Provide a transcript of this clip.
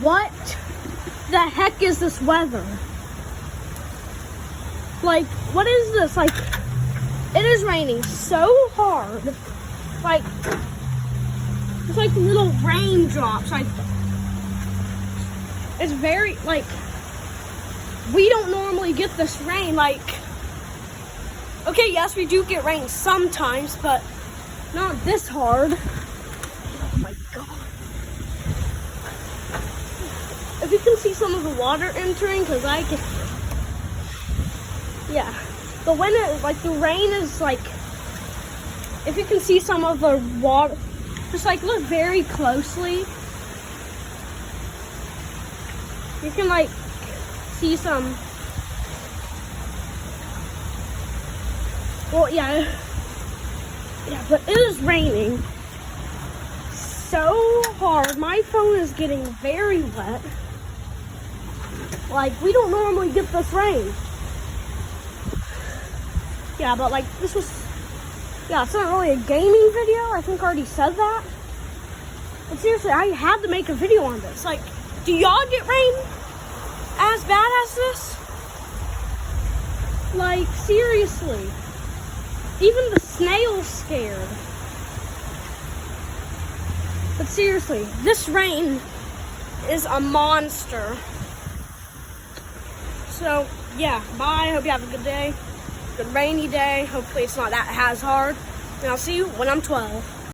What the heck is this weather? Like, what is this? Like, it is raining so hard. Like, it's like little raindrops. Like, it's very, like, we don't normally get this rain. Like, okay, yes, we do get rain sometimes, but not this hard. Oh my God. If you can see some of the water entering, because I can, yeah. The wind is, like, the rain is, like, if you can see some of the water, just, like, look very closely. You can, like, see some, well, yeah, but it is raining so hard. My phone is getting very wet. Like, we don't normally get this rain. Yeah, but like, this was, yeah, it's not really a gaming video. I think I already said that. But seriously, I had to make a video on this. Like, do y'all get rain as bad as this? Like, seriously. Even the snail's scared. But seriously, this rain is a monster. So, yeah, bye. Hope you have a good day. Good rainy day. Hopefully it's not that as hard. And I'll see you when I'm 12.